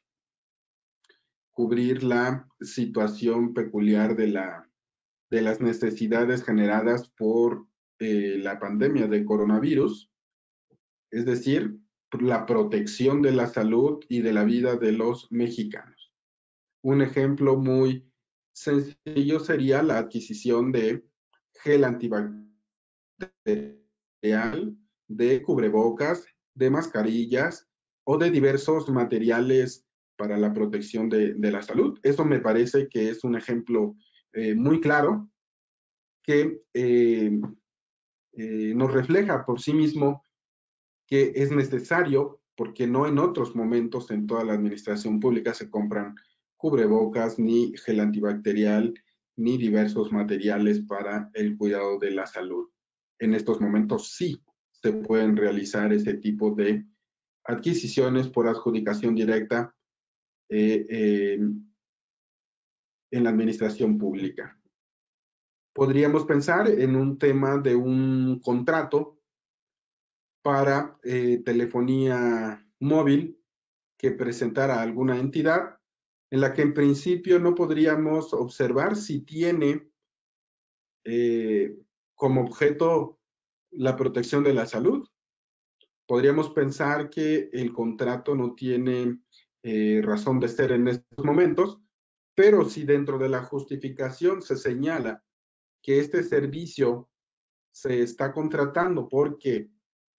cubrir la situación peculiar de las necesidades generadas por la pandemia de coronavirus, es decir, la protección de la salud y de la vida de los mexicanos. Un ejemplo muy sencillo sería la adquisición de gel antibacterial, de cubrebocas, de mascarillas o de diversos materiales para la protección de la salud. Eso me parece que es un ejemplo muy claro que nos refleja por sí mismo que es necesario, porque no en otros momentos en toda la administración pública se compran cubrebocas, ni gel antibacterial, ni diversos materiales para el cuidado de la salud. En estos momentos sí se pueden realizar ese tipo de adquisiciones por adjudicación directa en la administración pública. Podríamos pensar en un tema de un contrato para telefonía móvil que presentara alguna entidad en la que en principio no podríamos observar si tiene como objeto la protección de la salud. Podríamos pensar que el contrato no tiene razón de ser en estos momentos, pero si dentro de la justificación se señala que este servicio se está contratando porque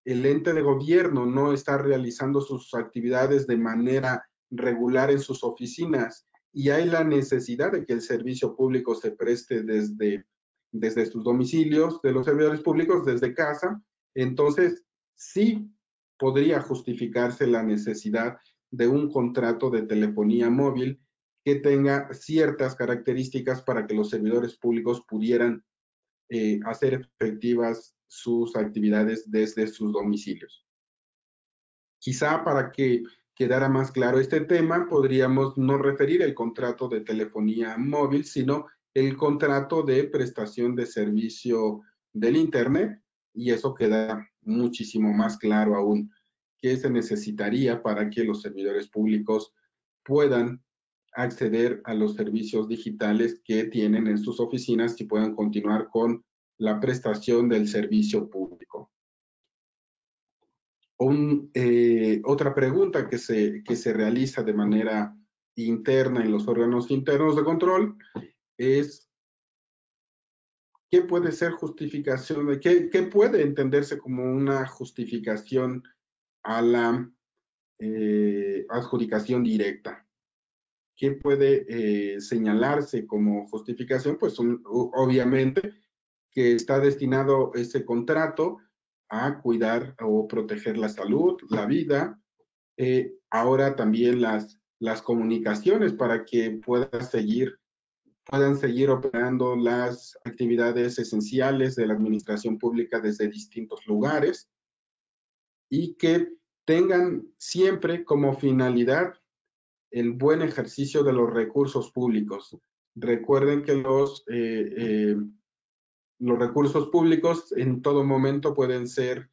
el ente de gobierno no está realizando sus actividades de manera regular en sus oficinas y hay la necesidad de que el servicio público se preste desde sus domicilios, de los servidores públicos desde casa, entonces sí podría justificarse la necesidad de un contrato de telefonía móvil que tenga ciertas características para que los servidores públicos pudieran hacer efectivas sus actividades desde sus domicilios. Quizá para que quedara más claro este tema, podríamos no referir el contrato de telefonía móvil, sino el contrato de prestación de servicio del Internet, y eso queda muchísimo más claro aún, que se necesitaría para que los servidores públicos puedan acceder a los servicios digitales que tienen en sus oficinas y puedan continuar con la prestación del servicio público. Otra pregunta que se realiza de manera interna en los órganos internos de control es ¿qué puede ser justificación? ¿Qué puede entenderse como una justificación a la adjudicación directa? ¿Qué puede señalarse como justificación? Pues obviamente que está destinado ese contrato a cuidar o proteger la salud, la vida, ahora también las comunicaciones para que puedan seguir operando las actividades esenciales de la administración pública desde distintos lugares y que tengan siempre como finalidad el buen ejercicio de los recursos públicos. Recuerden que los recursos públicos en todo momento pueden ser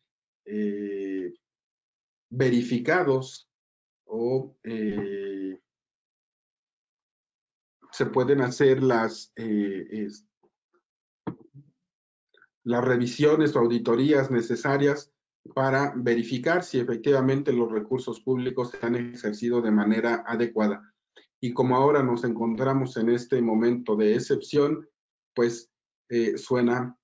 verificados o se pueden hacer las revisiones o auditorías necesarias para verificar si efectivamente los recursos públicos se han ejercido de manera adecuada. Y como ahora nos encontramos en este momento de excepción, pues suena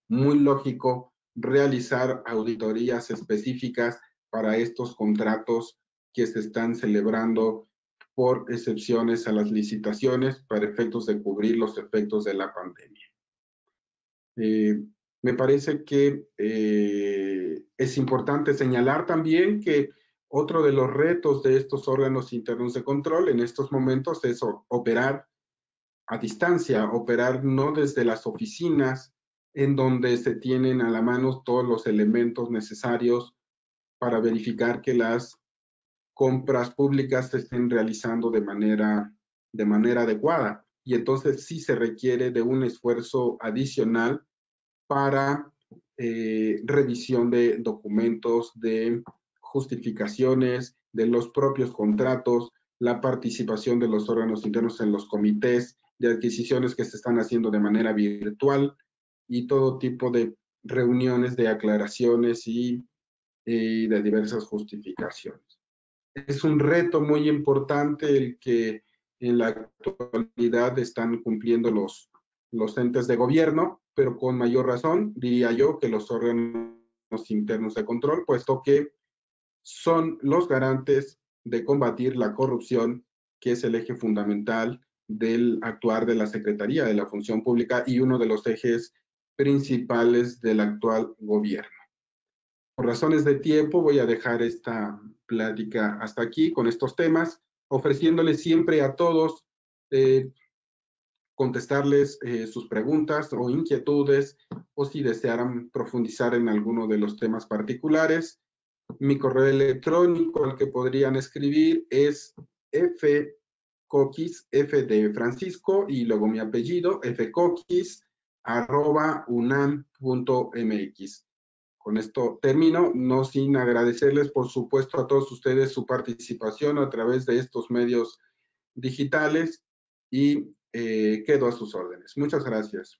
muy lógico realizar auditorías específicas para estos contratos que se están celebrando por excepciones a las licitaciones para efectos de cubrir los efectos de la pandemia. Me parece que es importante señalar también que otro de los retos de estos órganos internos de control en estos momentos es operar a distancia, operar no desde las oficinas en donde se tienen a la mano todos los elementos necesarios para verificar que las compras públicas se estén realizando de manera adecuada. Y entonces sí se requiere de un esfuerzo adicional para revisión de documentos, de justificaciones, de los propios contratos, la participación de los órganos internos en los comités de adquisiciones que se están haciendo de manera virtual y todo tipo de reuniones de aclaraciones y de diversas justificaciones. Es un reto muy importante el que en la actualidad están cumpliendo los entes de gobierno, pero con mayor razón, diría yo, que los órganos internos de control, puesto que son los garantes de combatir la corrupción, que es el eje fundamental del actuar de la Secretaría de la Función Pública y uno de los ejes principales del actual gobierno. Por razones de tiempo voy a dejar esta plática hasta aquí con estos temas, ofreciéndoles siempre a todos contestarles sus preguntas o inquietudes, o si desearan profundizar en alguno de los temas particulares. Mi correo electrónico al que podrían escribir es fcoquis, F de Francisco, y luego mi apellido, fcoquis@unam.mx. Con esto termino, no sin agradecerles, por supuesto, a todos ustedes su participación a través de estos medios digitales, y quedo a sus órdenes. Muchas gracias.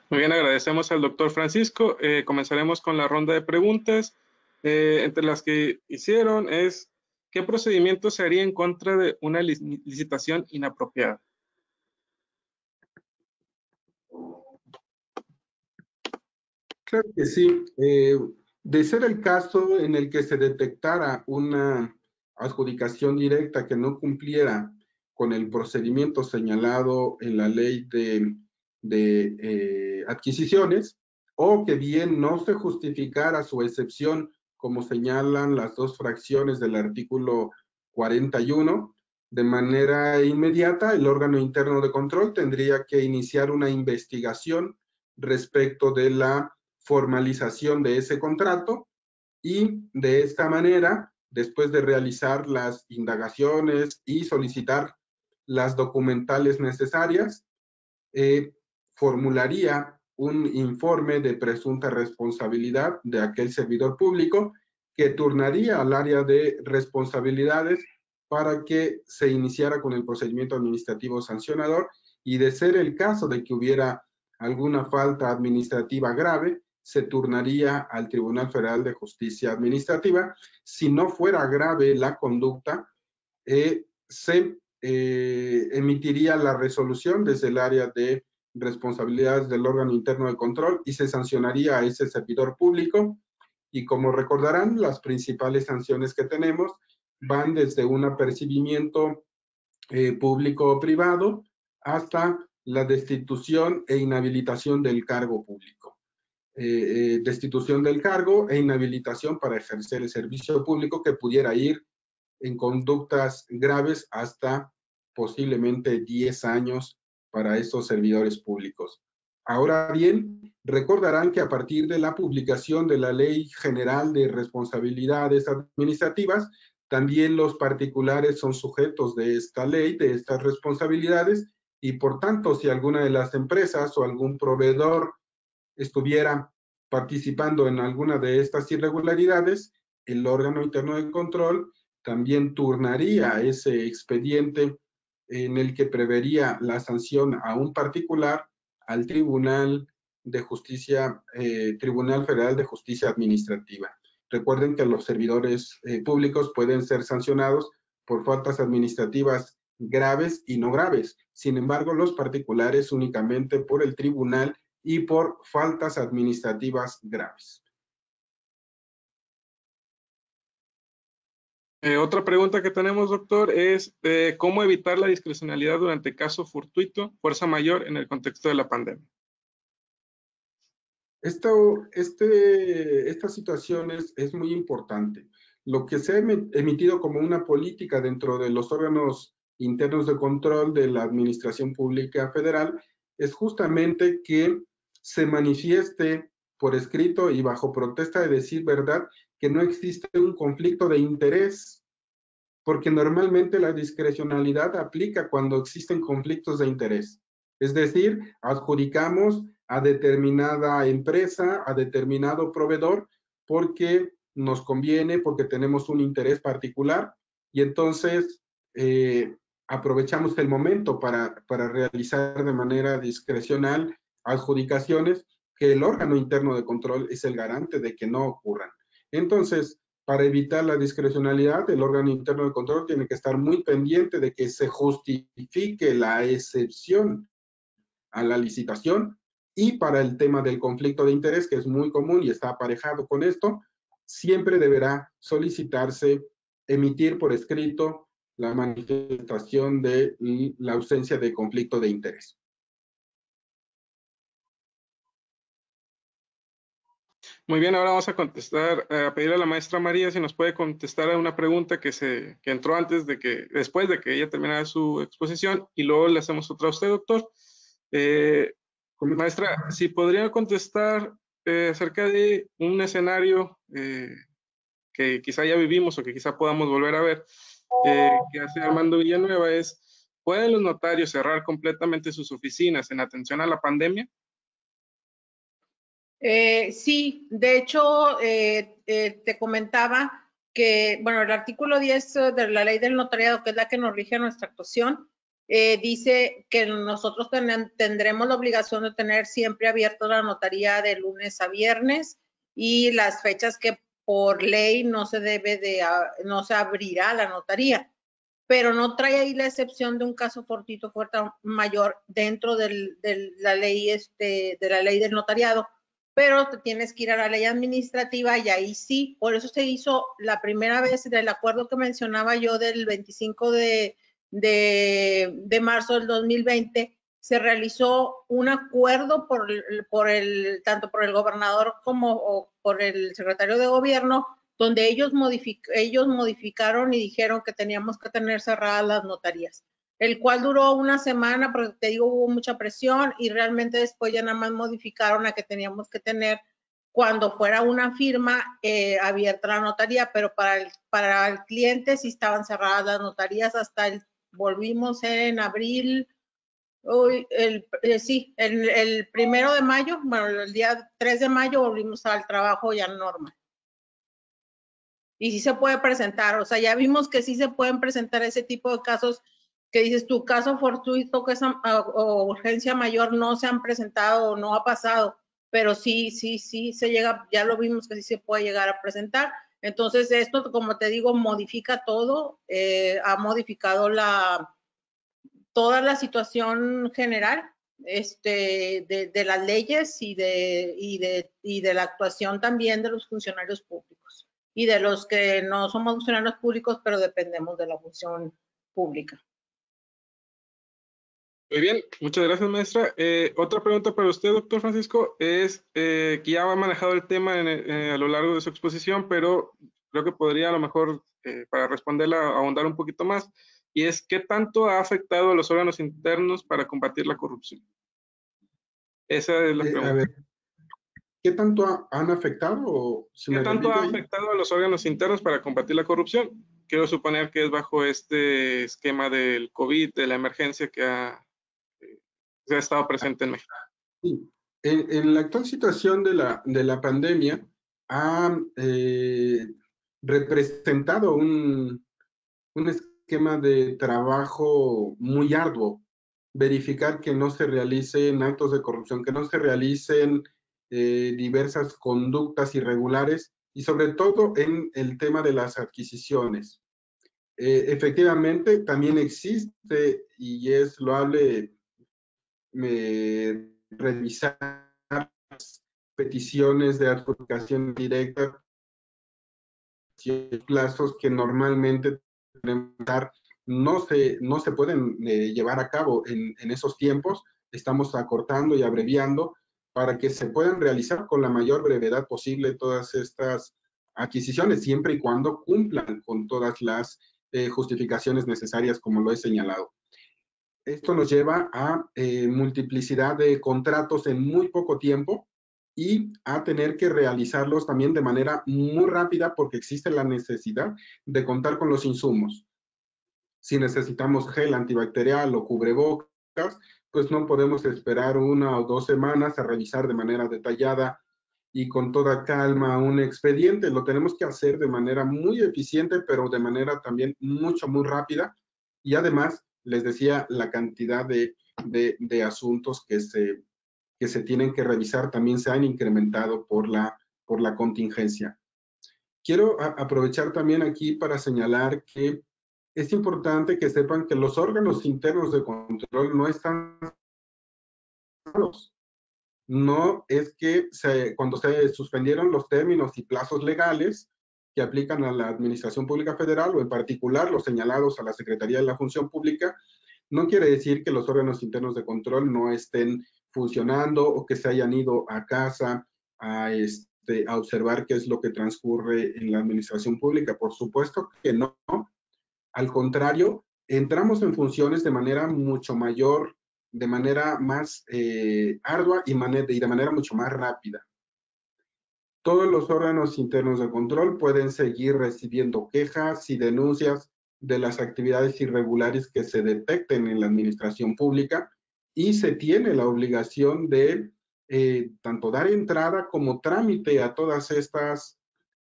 Muy bien, agradecemos al doctor Francisco. Comenzaremos con la ronda de preguntas. Entre las que hicieron es, ¿qué procedimiento se haría en contra de una licitación inapropiada? Claro que sí. De ser el caso en el que se detectara una adjudicación directa que no cumpliera con el procedimiento señalado en la ley de adquisiciones, o que bien no se justificara su excepción, como señalan las dos fracciones del artículo 41, de manera inmediata el órgano interno de control tendría que iniciar una investigación respecto de la formalización de ese contrato, y de esta manera, después de realizar las indagaciones y solicitar las documentales necesarias, formularía un informe de presunta responsabilidad de aquel servidor público, que turnaría al área de responsabilidades para que se iniciara con el procedimiento administrativo sancionador, y de ser el caso de que hubiera alguna falta administrativa grave, se turnaría al Tribunal Federal de Justicia Administrativa. Si no fuera grave la conducta, se emitiría la resolución desde el área de responsabilidades del órgano interno de control y se sancionaría a ese servidor público. Y como recordarán, las principales sanciones que tenemos van desde un apercibimiento público o privado hasta la destitución e inhabilitación del cargo público. Destitución del cargo e inhabilitación para ejercer el servicio público, que pudiera ir en conductas graves hasta posiblemente 10 años para estos servidores públicos. Ahora bien, recordarán que a partir de la publicación de la Ley General de Responsabilidades Administrativas, también los particulares son sujetos de esta ley, de estas responsabilidades, y por tanto, si alguna de las empresas o algún proveedor estuviera participando en alguna de estas irregularidades, el órgano interno de control también turnaría ese expediente en el que prevería la sanción a un particular al Tribunal de Justicia, Tribunal Federal de Justicia Administrativa. Recuerden que los servidores públicos pueden ser sancionados por faltas administrativas graves y no graves. Sin embargo, los particulares únicamente por el tribunal y por faltas administrativas graves. Otra pregunta que tenemos, doctor, es ¿cómo evitar la discrecionalidad durante caso fortuito, fuerza mayor en el contexto de la pandemia? Esta situación es muy importante. Lo que se ha emitido como una política dentro de los órganos internos de control de la Administración Pública Federal es justamente que se manifieste por escrito y bajo protesta de decir verdad que no existe un conflicto de interés, porque normalmente la discrecionalidad aplica cuando existen conflictos de interés. Es decir, adjudicamos a determinada empresa, a determinado proveedor, porque nos conviene, porque tenemos un interés particular, y entonces aprovechamos el momento para realizar de manera discrecional adjudicaciones que el órgano interno de control es el garante de que no ocurran. Entonces, para evitar la discrecionalidad, el órgano interno de control tiene que estar muy pendiente de que se justifique la excepción a la licitación, y para el tema del conflicto de interés, que es muy común y está aparejado con esto, siempre deberá solicitarse emitir por escrito la manifestación de la ausencia de conflicto de interés. Muy bien, ahora vamos a contestar, a pedir a la maestra María si nos puede contestar a una pregunta que entró después de que ella terminara su exposición, y luego le hacemos otra a usted, doctor. Maestra, si podría contestar acerca de un escenario que quizá ya vivimos o que quizá podamos volver a ver, que hace Armando Villanueva, ¿pueden los notarios cerrar completamente sus oficinas en atención a la pandemia? Sí, de hecho, te comentaba que, bueno, el artículo 10 de la ley del notariado, que es la que nos rige nuestra actuación, dice que nosotros tendremos la obligación de tener siempre abierta la notaría de lunes a viernes, y las fechas que por ley no se abrirá la notaría, pero no trae ahí la excepción de un caso fortuito fuerza mayor dentro de la ley del notariado, pero te tienes que ir a la ley administrativa y ahí sí. Por eso se hizo la primera vez del acuerdo que mencionaba yo del 25 de marzo del 2020, se realizó un acuerdo tanto por el gobernador como por el secretario de gobierno, donde ellos modificaron y dijeron que teníamos que tener cerradas las notarías, el cual duró una semana, porque te digo, hubo mucha presión, y realmente después ya nada más modificaron a que teníamos que tener, cuando fuera una firma, abierta la notaría, pero para el cliente sí estaban cerradas las notarías volvimos en abril, el 1 de mayo, bueno, el día 3 de mayo volvimos al trabajo ya normal. Y sí se puede presentar, o sea, ya vimos que sí se pueden presentar ese tipo de casos que dices, tu caso fortuito o urgencia mayor no se han presentado o no ha pasado, pero sí se llega, ya lo vimos que sí se puede llegar a presentar. Entonces esto, como te digo, modifica todo, ha modificado toda la situación general de las leyes y de la actuación también de los funcionarios públicos y de los que no somos funcionarios públicos, pero dependemos de la función pública. Muy bien, muchas gracias, maestra. Otra pregunta para usted, doctor Francisco, es que ya ha manejado el tema a lo largo de su exposición, pero creo que podría a lo mejor, para responderla, ahondar un poquito más, y es ¿qué tanto ha afectado a los órganos internos para combatir la corrupción? Esa es la pregunta. A ver, ¿qué tanto han afectado? ¿Qué tanto ha afectado a los órganos internos para combatir la corrupción? Quiero suponer que es bajo este esquema del COVID, de la emergencia que ha estado presente en México. Sí. En la actual situación de la pandemia ha representado un esquema de trabajo muy arduo. Verificar que no se realicen actos de corrupción, que no se realicen diversas conductas irregulares, y sobre todo en el tema de las adquisiciones. Efectivamente, también existe, y es loable revisar peticiones de adjudicación directa, plazos que normalmente no se pueden llevar a cabo en esos tiempos. Estamos acortando y abreviando para que se puedan realizar con la mayor brevedad posible todas estas adquisiciones, siempre y cuando cumplan con todas las justificaciones necesarias, como lo he señalado. Esto nos lleva a multiplicidad de contratos en muy poco tiempo y a tener que realizarlos también de manera muy rápida, porque existe la necesidad de contar con los insumos. Si necesitamos gel antibacterial o cubrebocas, pues no podemos esperar 1 o 2 semanas a revisar de manera detallada y con toda calma un expediente. Lo tenemos que hacer de manera muy eficiente, pero de manera también muy rápida. Y además, les decía, la cantidad de asuntos que se tienen que revisar también se han incrementado por la contingencia. Quiero aprovechar también aquí para señalar que es importante que sepan que los órganos internos de control no están solos. No es que cuando se suspendieron los términos y plazos legales que aplican a la Administración Pública Federal, o en particular los señalados a la Secretaría de la Función Pública, no quiere decir que los órganos internos de control no estén funcionando o que se hayan ido a casa a a observar qué es lo que transcurre en la administración pública. Por supuesto que no. Al contrario, entramos en funciones de manera mucho mayor, de manera más ardua y de manera mucho más rápida. Todos los órganos internos de control pueden seguir recibiendo quejas y denuncias de las actividades irregulares que se detecten en la administración pública y se tiene la obligación de tanto dar entrada como trámite a todas estas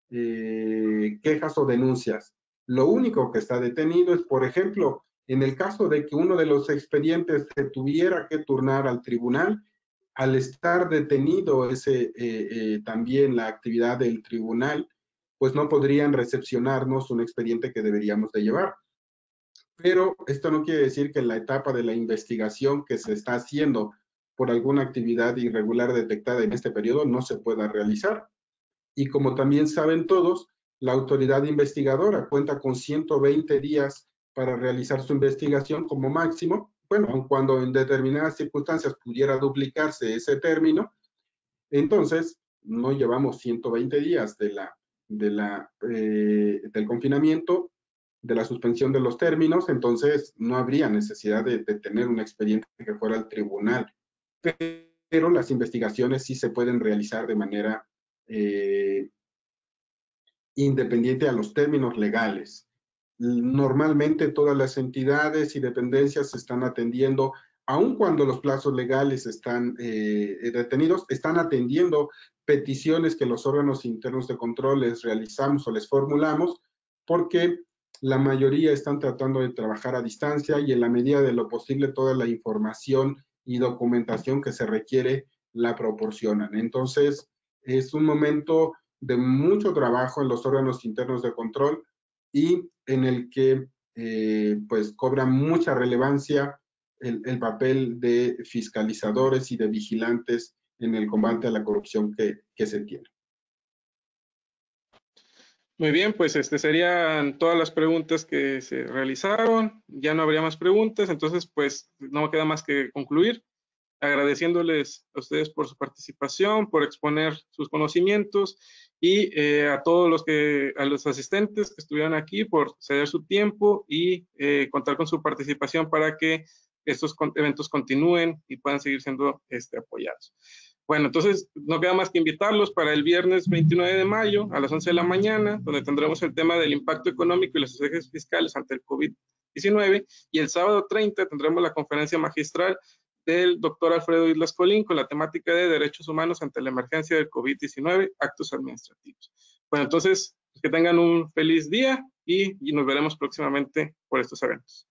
quejas o denuncias. Lo único que está detenido es, por ejemplo, en el caso de que uno de los expedientes se tuviera que turnar al tribunal, al estar detenido también la actividad del tribunal, pues no podrían recepcionarnos un expediente que deberíamos de llevar. Pero esto no quiere decir que en la etapa de la investigación que se está haciendo por alguna actividad irregular detectada en este periodo no se pueda realizar. Y como también saben todos, la autoridad investigadora cuenta con 120 días para realizar su investigación como máximo. Bueno, aun cuando en determinadas circunstancias pudiera duplicarse ese término, entonces no llevamos 120 días del confinamiento, de la suspensión de los términos, entonces no habría necesidad de tener un expediente que fuera al tribunal. Pero las investigaciones sí se pueden realizar de manera independiente a los términos legales. Normalmente todas las entidades y dependencias se están atendiendo, aun cuando los plazos legales están detenidos, están atendiendo peticiones que los órganos internos de control les realizamos o les formulamos, porque la mayoría están tratando de trabajar a distancia y en la medida de lo posible toda la información y documentación que se requiere la proporcionan. Entonces, es un momento de mucho trabajo en los órganos internos de control y en el que pues cobra mucha relevancia el papel de fiscalizadores y de vigilantes en el combate a la corrupción que se tiene. Muy bien, pues serían todas las preguntas que se realizaron. Ya no habría más preguntas, entonces pues no me queda más que concluir agradeciéndoles a ustedes por su participación, por exponer sus conocimientos y a todos a los asistentes que estuvieron aquí por ceder su tiempo y contar con su participación para que estos eventos continúen y puedan seguir siendo apoyados. Bueno, entonces no queda más que invitarlos para el viernes 29 de mayo a las 11 de la mañana, donde tendremos el tema del impacto económico y los ejes fiscales ante el COVID-19, y el sábado 30 tendremos la conferencia magistral del doctor Alfredo Islas Colín con la temática de derechos humanos ante la emergencia del COVID-19, actos administrativos. Bueno, entonces, que tengan un feliz día y nos veremos próximamente por estos eventos.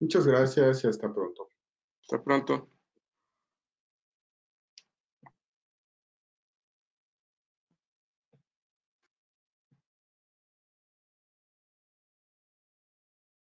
Muchas gracias y hasta pronto. Hasta pronto.